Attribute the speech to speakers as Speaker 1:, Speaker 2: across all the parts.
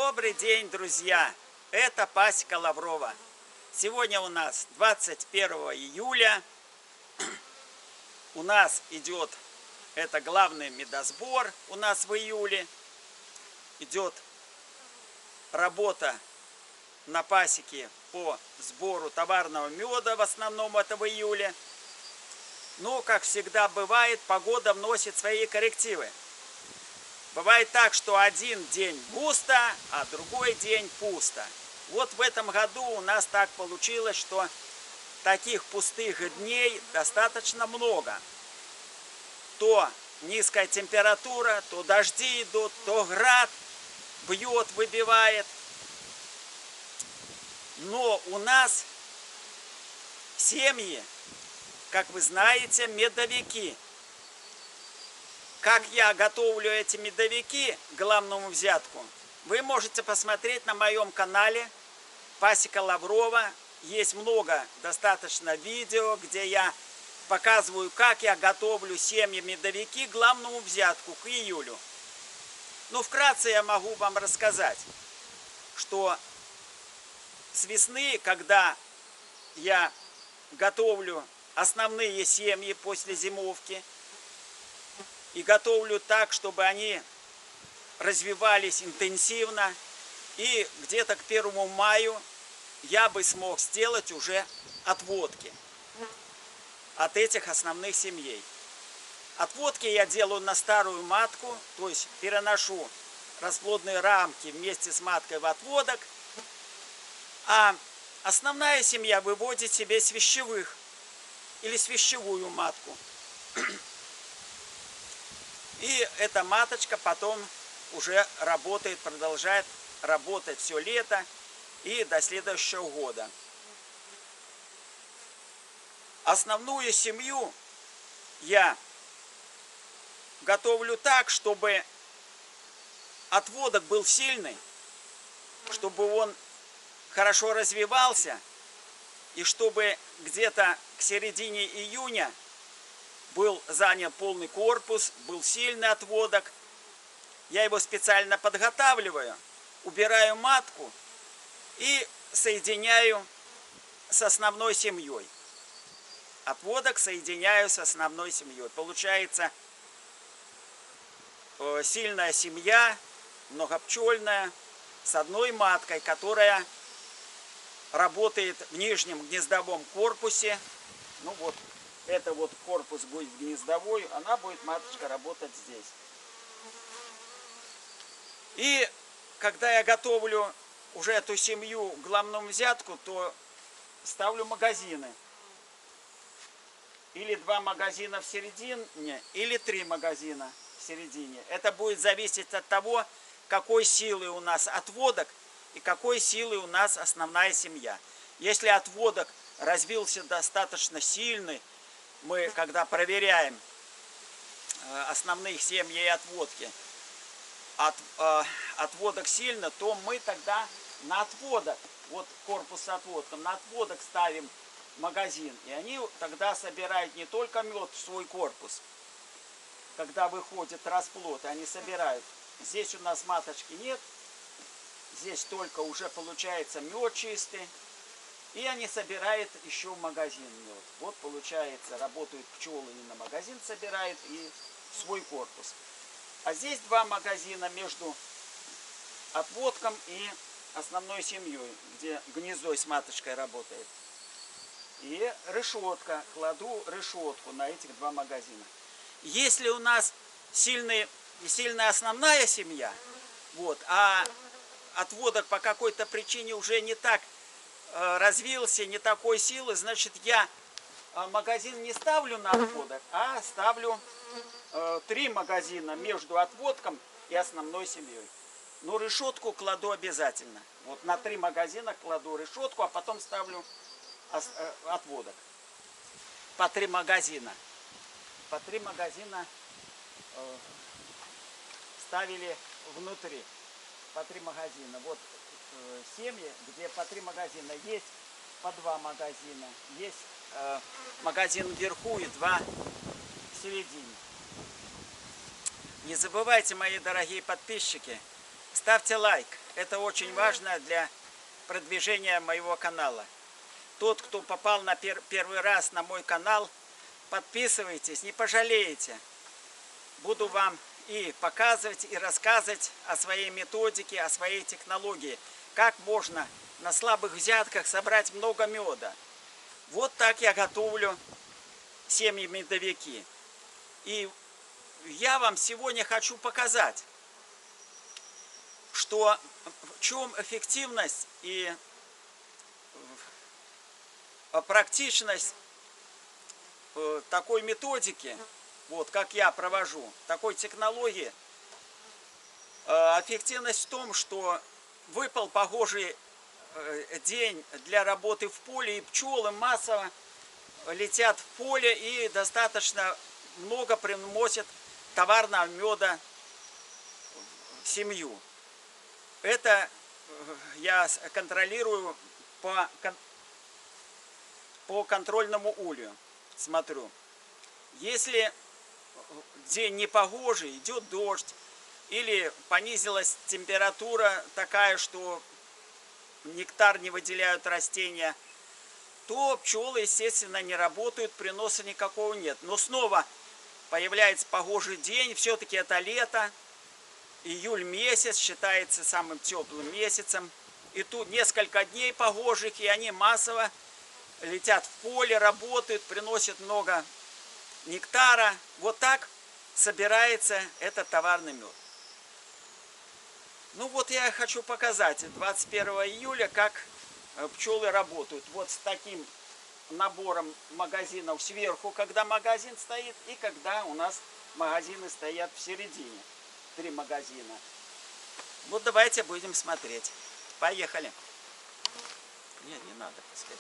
Speaker 1: Добрый день, друзья! Это пасека Лаврова. Сегодня у нас 21 июля. У нас идет, это главный медосбор у нас в июле. Идет работа на пасеке по сбору товарного меда, в основном это в июле. Но, как всегда бывает, погода вносит свои коррективы. Бывает так, что один день густо, а другой день пусто. Вот в этом году у нас так получилось, что таких пустых дней достаточно много. То низкая температура, то дожди идут, то град бьет, выбивает. Но у нас семьи, как вы знаете, медовики. Как я готовлю эти медовики к главному взятку, вы можете посмотреть на моем канале Пасека Лаврова. Есть много достаточно видео, где я показываю, как я готовлю семьи медовики к главному взятку, к июлю. Ну, вкратце я могу вам рассказать, что с весны, когда я готовлю основные семьи после зимовки, и готовлю так, чтобы они развивались интенсивно. И где-то к 1 маю я бы смог сделать уже отводки от этих основных семей. Отводки я делаю на старую матку, то есть переношу расплодные рамки вместе с маткой в отводок. А основная семья выводит себе свящевых или свящевую матку. И эта маточка потом уже работает, продолжает работать все лето и до следующего года. Основную семью я готовлю так, чтобы отводок был сильный, чтобы он хорошо развивался, и чтобы где-то к середине июня был занят полный корпус, был сильный отводок. Я его специально подготавливаю, убираю матку и соединяю с основной семьей. Отводок соединяю с основной семьей. Получается сильная семья, многопчельная, с одной маткой, которая работает в нижнем гнездовом корпусе. Ну вот. Это вот корпус будет гнездовой, она будет, маточка, работать здесь. И когда я готовлю уже эту семью к главному взятку, то ставлю магазины. Или 2 магазина в середине, или 3 магазина в середине. Это будет зависеть от того, какой силы у нас отводок и какой силы у нас основная семья. Если отводок развился достаточно сильный, мы, когда проверяем основные семьи и отводки, отводок сильно, то мы тогда на отводок, вот корпус с отводком, на отводок ставим магазин. И они тогда собирают не только мед в свой корпус, когда выходит расплод, они собирают. Здесь у нас маточки нет, здесь только уже получается мед чистый. И они собирают еще в магазин мед. Вот получается, работают пчелы и на магазин собирают, и в свой корпус. А здесь 2 магазина между отводком и основной семьей, где гнездо с маточкой работает. И решетка. Кладу решетку на этих 2 магазина. Если у нас сильная основная семья, вот, а отводок по какой-то причине уже не так развился, не такой силы, значит, я магазин не ставлю на отводок, а ставлю 3 магазина между отводком и основной семьей. Но решетку кладу обязательно. Вот на 3 магазина кладу решетку, а потом ставлю отводок. По 3 магазина. По 3 магазина ставили внутри. По 3 магазина. Вот семьи, где по 3 магазина, есть по 2 магазина, есть магазин вверху и 2 в середине. Не забывайте, мои дорогие подписчики, ставьте лайк. Это очень важно для продвижения моего канала. Тот, кто попал на первый раз на мой канал, подписывайтесь, не пожалеете. Буду вам и показывать, и рассказывать о своей методике, о своей технологии. Как можно на слабых взятках собрать много меда. Вот так я готовлю семьи-медовики. И я вам сегодня хочу показать, что в чем эффективность и практичность такой методики, вот как я провожу, такой технологии. Эффективность в том, что выпал погожий день для работы в поле, и пчелы массово летят в поле и достаточно много приносят товарного меда в семью. Это я контролирую по контрольному улью. Смотрю. Если день непогожий, идет дождь, или понизилась температура такая, что нектар не выделяют растения, то пчелы, естественно, не работают, приноса никакого нет. Но снова появляется погожий день, все-таки это лето, июль месяц считается самым теплым месяцем. И тут несколько дней погожих, и они массово летят в поле, работают, приносят много нектара. Вот так собирается этот товарный мед. Ну вот я хочу показать 21 июля, как пчелы работают. Вот с таким набором магазинов сверху, когда магазин стоит, и когда у нас магазины стоят в середине. 3 магазина. Вот давайте будем смотреть. Поехали. Нет, не надо пускать.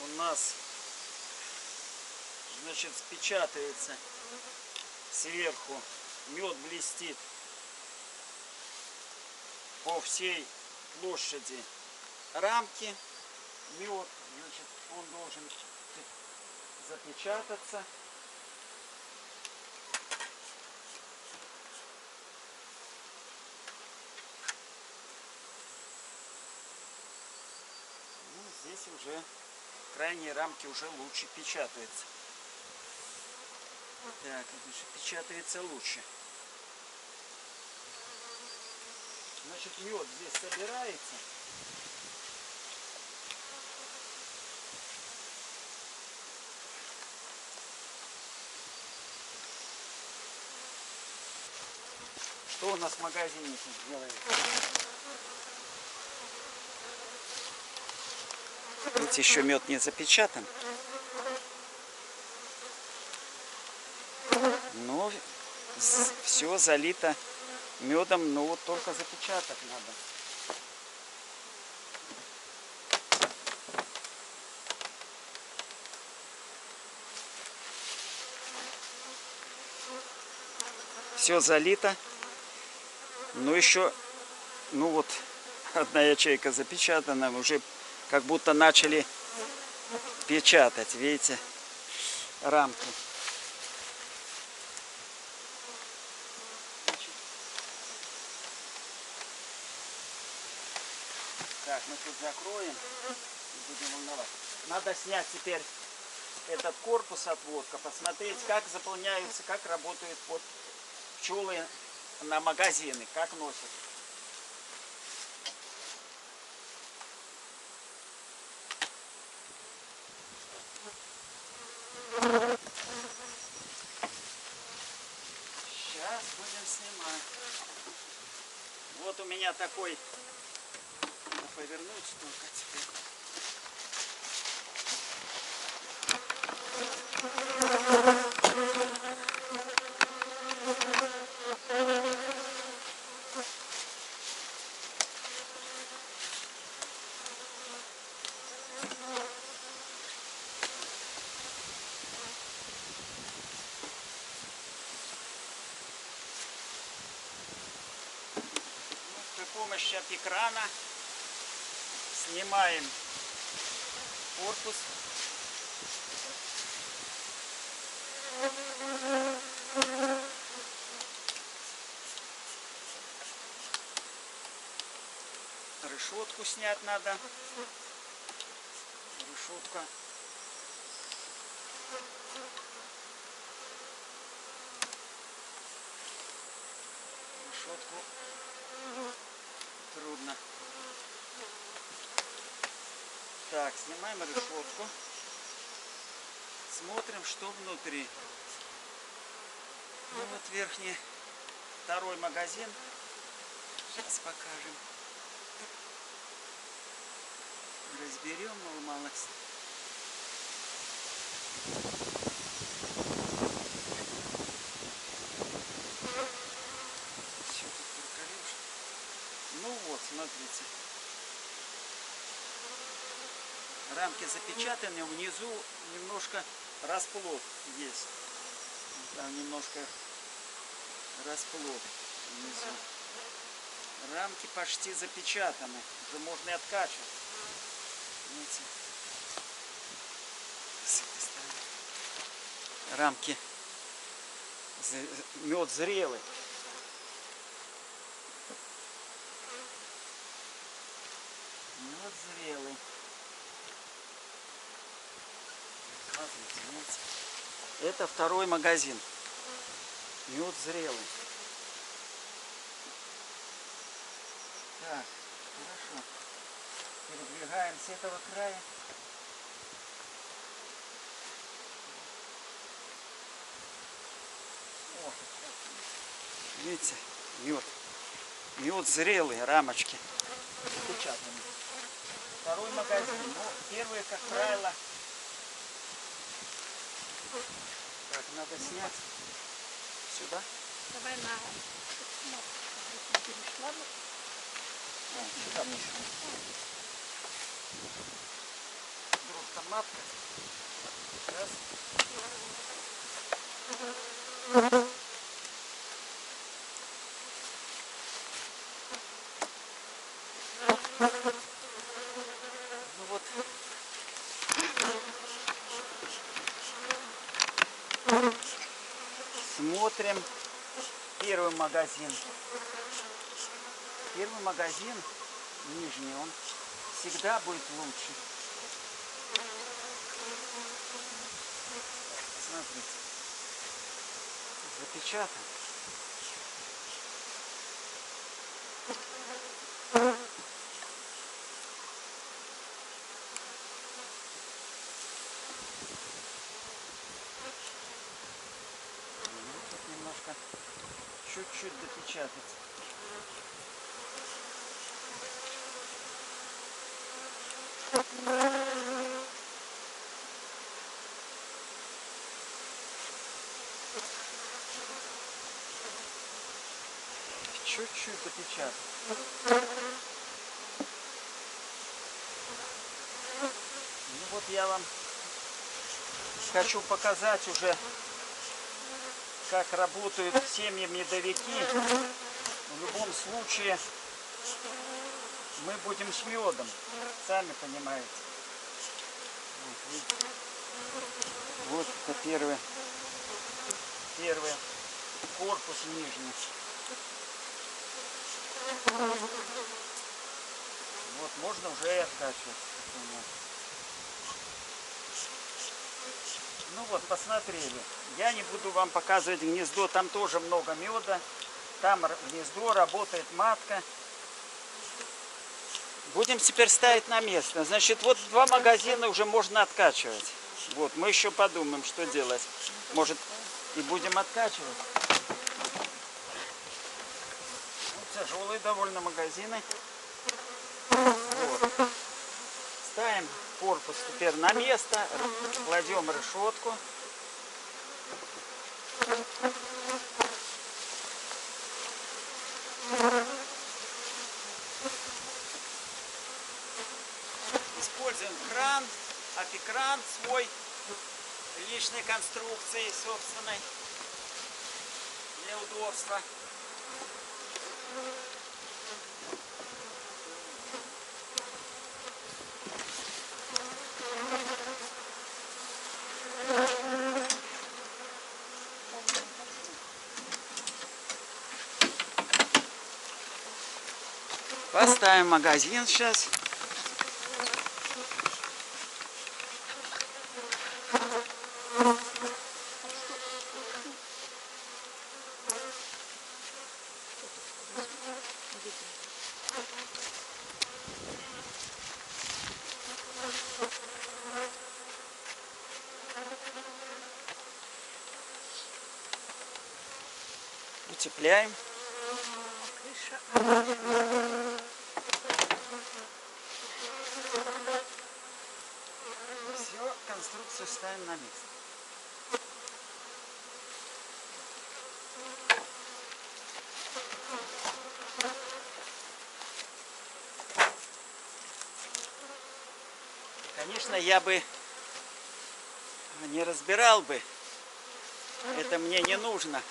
Speaker 1: У нас, значит, спечатывается сверху, мед блестит по всей площади рамки. Мед, значит, он должен запечататься. Ну, здесь уже крайние рамки уже лучше печатаются. Так, значит, печатается лучше. Значит, мед здесь собирается. Что у нас в магазине делается? Видите, еще мед не запечатан. Но все залито медом, но вот только запечатать надо. Все залито. Но еще, ну вот, одна ячейка запечатана, уже как будто начали печатать, видите, рамки. Так, мы тут закроем и будем волновать. Надо снять теперь этот корпус отводка, посмотреть, как заполняются, как работают вот пчелы на магазины, как носят. Будем снимать. Вот у меня такой. Надо повернуть только теперь. При помощи экрана снимаем корпус. Решетку снять надо. Решетка. Решетку трудно. Так, снимаем решетку. Смотрим, что внутри. Ну вот верхний, второй магазин. Сейчас покажем. Разберем малость. Все тут проколешь. Ну вот, смотрите. Рамки запечатаны, внизу немножко расплод есть. Там немножко расплод внизу. Рамки почти запечатаны. Уже можно и откачивать. Видите? С этой стороны. Рамки. Мед зрелый. Мед зрелый. Видите? Это второй магазин. Мед зрелый. Так, хорошо. Передвигаем с этого края. О, видите, мед. Мед зрелый, рамочки. Запечатаны. Второй магазин. Ну, первый, как правило. Так, надо снять. Сюда.
Speaker 2: Давай на...
Speaker 1: Сюда пошел. Вдруг там матка. Раз. Ну вот. Смотрим первый магазин. Первый магазин, нижний, он всегда будет лучше. Смотрите. Запечатан. Тут немножко, чуть-чуть допечатать. Чуть-чуть допечатать. Ну вот я вам хочу показать уже, как работают семьи-медовики. В любом случае мы будем с медом, сами понимаете. Вот, видите? Вот это первый корпус нижний. Вот можно уже и откачивать. Ну вот, посмотрели. Я не буду вам показывать гнездо, там тоже много меда. Там гнездо, работает матка. Будем теперь ставить на место. Значит, вот 2 магазина уже можно откачивать. Вот, мы еще подумаем, что делать. Может, и будем откачивать. тяжелые довольно магазины. Вот. Ставим корпус теперь на место, кладем решетку. Используем кран, апикран свой, личной конструкции собственной, для удобства. Поставим магазин сейчас. Утепляем. Все, конструкцию ставим на место. Конечно, я бы не разбирал бы. Это мне не нужно.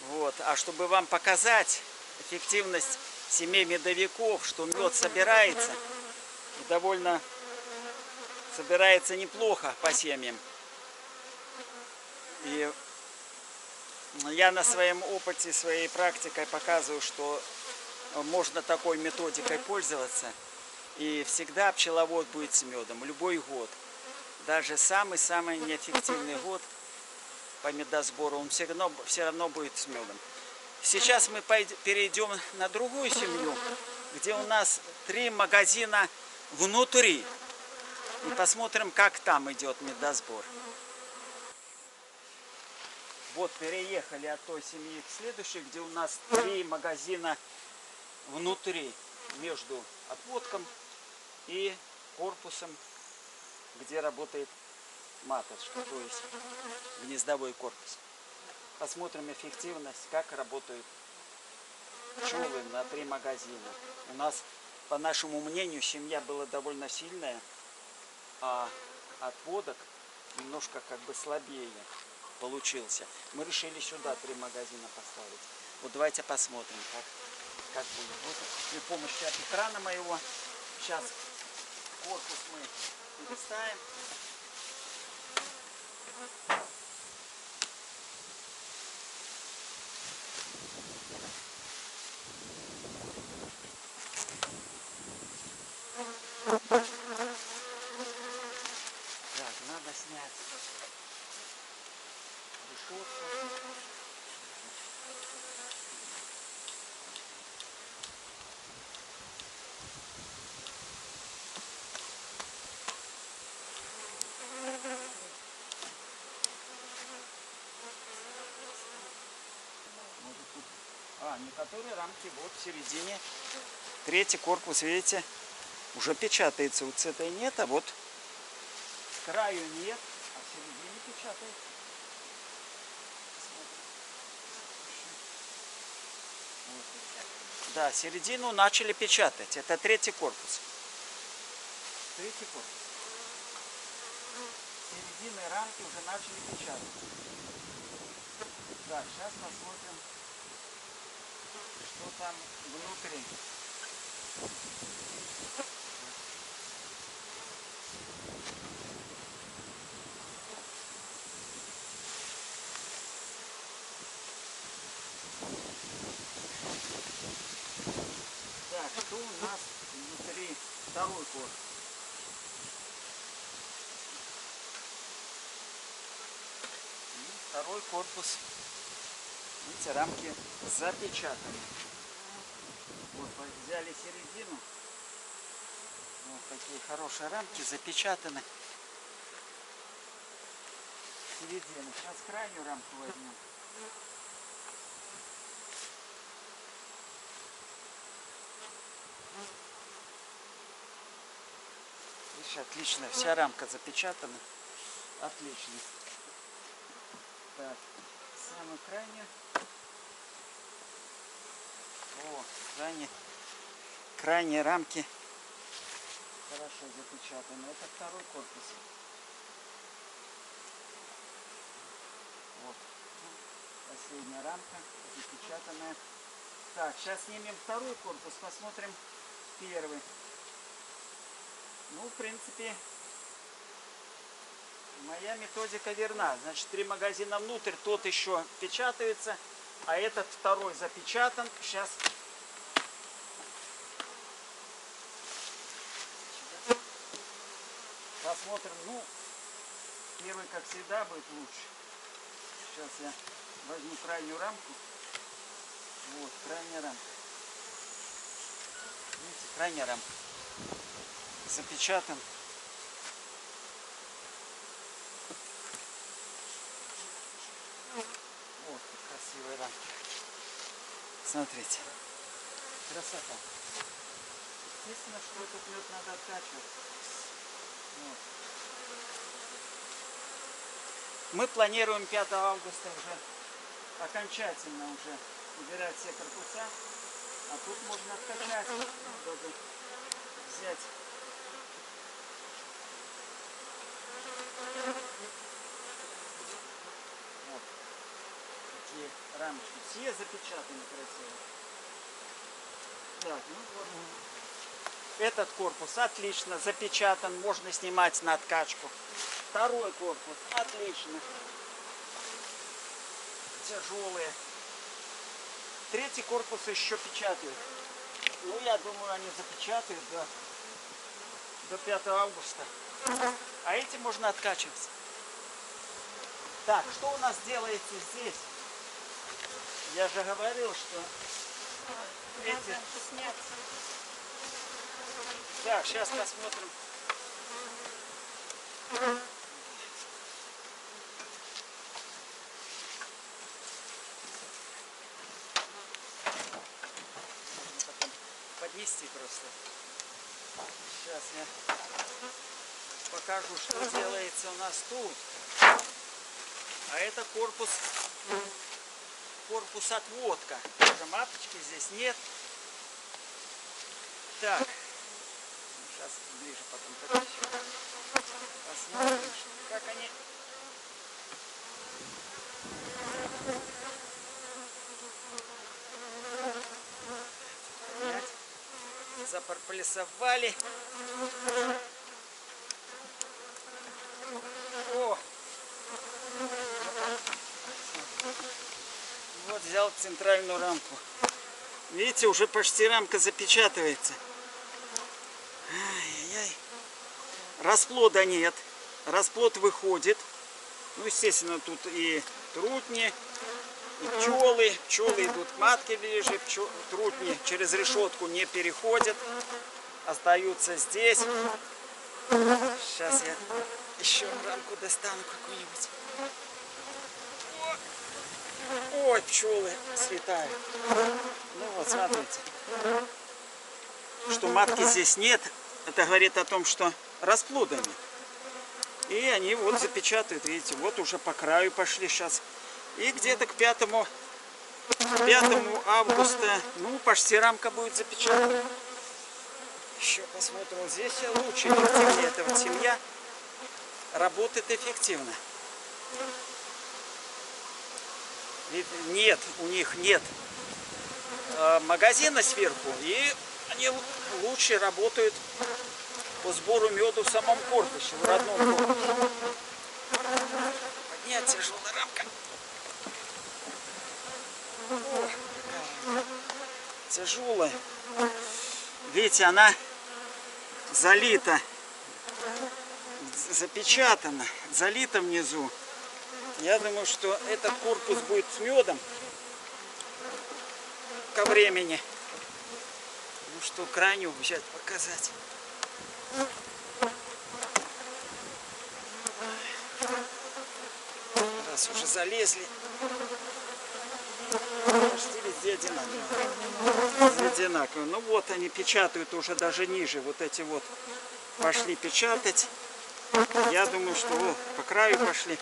Speaker 1: Вот. А чтобы вам показать эффективность семей медовиков, что мед собирается, и довольно собирается неплохо по семьям. И я на своем опыте, своей практикой показываю, что можно такой методикой пользоваться. И всегда пчеловод будет с медом, любой год. Даже самый-самый неэффективный год по медосбору, он все равно будет с медом. Сейчас мы перейдем на другую семью, где у нас 3 магазина внутри. И посмотрим, как там идет медосбор. Вот переехали от той семьи к следующей, где у нас 3 магазина внутри, между отводком и корпусом, где работает маточка, то есть гнездовой корпус. Посмотрим эффективность, как работают пчелы на 3 магазина. У нас, по нашему мнению, семья была довольно сильная, а отводок немножко как бы слабее получился. Мы решили сюда 3 магазина поставить. Вот давайте посмотрим, как будет. Вот при помощи экрана моего сейчас корпус мы переставим. Так, надо снять решетку. Некоторые рамки вот в середине. 3-й корпус, видите, уже печатается. Вот с этой нет, а вот с краю нет, а в середине печатается. Вот. Да, середину начали печатать. Это 3-й корпус. 3-й корпус. Середины рамки уже начали печатать. Так, сейчас посмотрим, что там внутри. Так, что у нас внутри? 2-й корпус. И 2-й корпус. Видите, рамки запечатаны. Вот взяли середину. Вот такие хорошие рамки запечатаны. Середину. Сейчас крайнюю рамку возьмем. Отлично, вся рамка запечатана. Отлично. Так, самый крайний. О, крайние рамки хорошо запечатаны. Это второй корпус. Вот. Последняя рамка запечатанная. Так, сейчас снимем второй корпус, посмотрим первый. Ну, в принципе, моя методика верна. Значит, 3 магазина внутрь, тот еще печатается, а этот второй запечатан. Сейчас посмотрим. Ну, первый, как всегда, будет лучше. Сейчас я возьму крайнюю рамку. Вот, крайняя рамка. Видите, крайняя рамка. Запечатан. Вот как красивая рамка. Смотрите. Красота. Естественно, что этот мед надо откачивать. Вот. Мы планируем 5 августа уже окончательно уже убирать все корпуса. А тут можно откачать. Даже взять. Вот. Такие рамочки. Все запечатаны красиво. Так, ну вот. Этот корпус отлично запечатан. Можно снимать на откачку. Второй корпус отлично. Тяжелые. Третий корпус еще печатают. Ну, я думаю, они запечатают до 5 августа. А эти можно откачивать. Так, что у нас делается здесь? Я же говорил, что эти... Так, сейчас посмотрим. Поднести просто. Сейчас я покажу, что делается у нас тут. А это корпус отводка. Уже маточки здесь нет. Так. Сейчас ближе потом поднесем. Посмотрим, как они. Запарпалисовали. О! Вот взял центральную рамку. Видите, уже почти рамка запечатывается. Ай-яй-яй. Расплода нет. Расплод выходит. Ну, естественно, тут и трутни, и пчелы. Пчелы идут к матке ближе. Трутни через решетку не переходят. Остаются здесь. Сейчас я еще рамку достану какую-нибудь. Ой, пчелы слетают. Ну вот, смотрите. Что матки здесь нет, это говорит о том, что расплода нет. И они вот запечатают, видите, вот уже по краю пошли сейчас. И где-то к 5 августа, ну, почти рамка будет запечатана. Еще посмотрим, вот здесь лучше, эффективнее этого семья. Работает эффективно. Нет, у них нет магазина сверху, и они лучше работают по сбору меда в самом корпусе, в родном корпусе. Поднять тяжелая рамка. О, тяжелая. Видите, она залита, запечатана, залита внизу. Я думаю, что этот корпус будет с медом ко времени. Ну что, крайнюю взять, показать. Раз уже залезли. Почти везде одинаково. Везде одинаково. Ну вот они печатают уже даже ниже. Вот эти вот пошли печатать. Я думаю, что по краю пошли.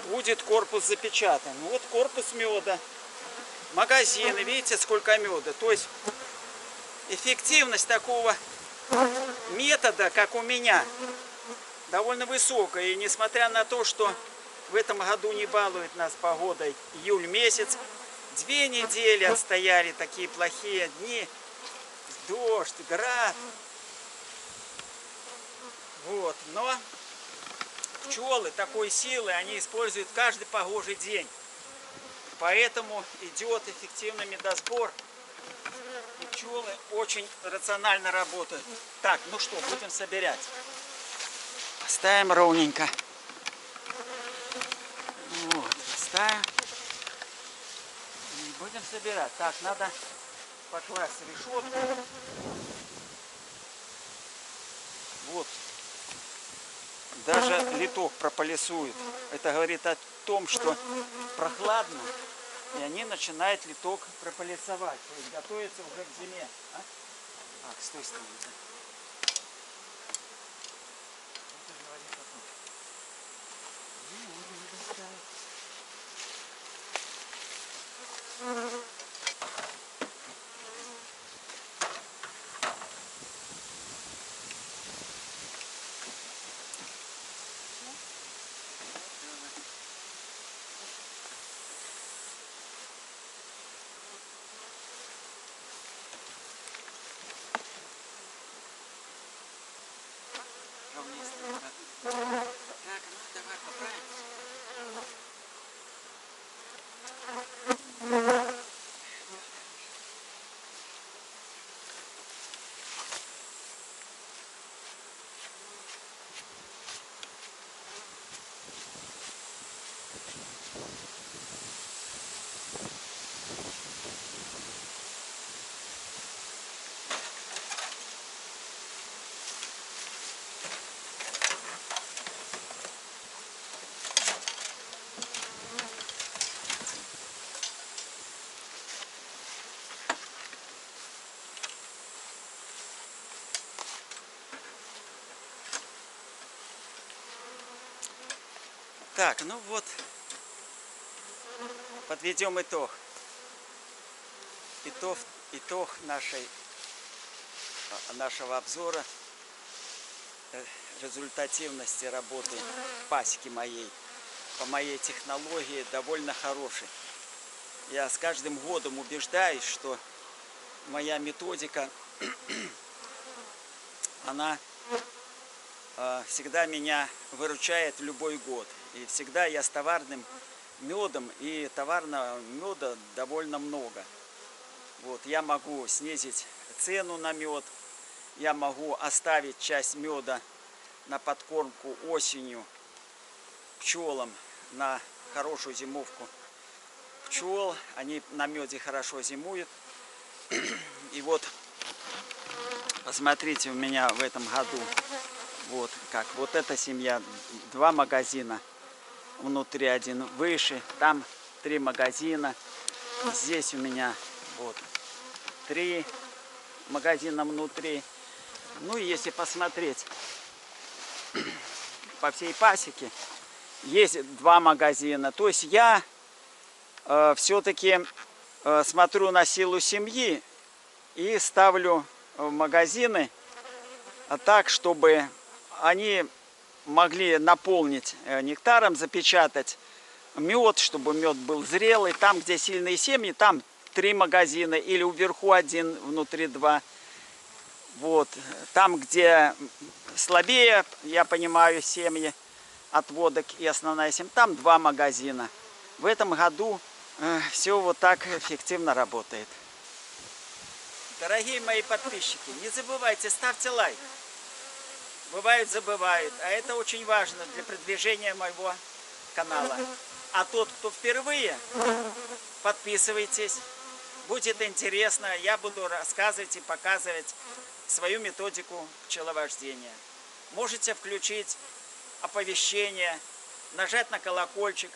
Speaker 1: Будет корпус запечатан. Вот корпус меда. Магазины. Видите, сколько меда. То есть эффективность такого метода, как у меня, довольно высокая. И несмотря на то, что в этом году не балует нас погодой июль месяц, 2 недели отстояли такие плохие дни. Дождь, град. Вот. Но пчелы такой силы они используют каждый погожий день. Поэтому идет эффективный медосбор. И пчелы очень рационально работают. Так, ну что, будем собирать. Поставим ровненько. Вот, ставим. И будем собирать. Так, надо покласть решетку. Вот. Даже литок прополисует. Это говорит о том, что прохладно. И они начинают литок прополисовать. То есть готовятся уже к зиме. А? Так, с той стороны. Так, ну давай поправим. Так, ну вот, подведем итог. Итог нашего обзора результативности работы пасеки моей, по моей технологии, довольно хороший. Я с каждым годом убеждаюсь, что моя методика, она всегда меня выручает в любой год. И всегда я с товарным медом, и товарного меда довольно много. Вот, я могу снизить цену на мед, я могу оставить часть меда на подкормку осенью пчелам на хорошую зимовку пчел. Они на меде хорошо зимуют. И вот, посмотрите, у меня в этом году, вот как, вот эта семья, 2 магазина. Внутри один выше, там 3 магазина. Здесь у меня вот 3 магазина внутри. Ну и если посмотреть по всей пасеке, есть 2 магазина. То есть я все-таки смотрю на силу семьи и ставлю магазины так, чтобы они могли наполнить нектаром, запечатать мед, чтобы мед был зрелый. Там, где сильные семьи, там 3 магазина, или вверху 1, внутри 2. Вот. Там, где слабее, я понимаю, семьи, отводок и основная семья, там 2 магазина. В этом году все вот так эффективно работает. Дорогие мои подписчики, не забывайте, ставьте лайк. Бывают, забывают. А это очень важно для продвижения моего канала. А тот, кто впервые, подписывайтесь. Будет интересно. Я буду рассказывать и показывать свою методику пчеловождения. Можете включить оповещение, нажать на колокольчик,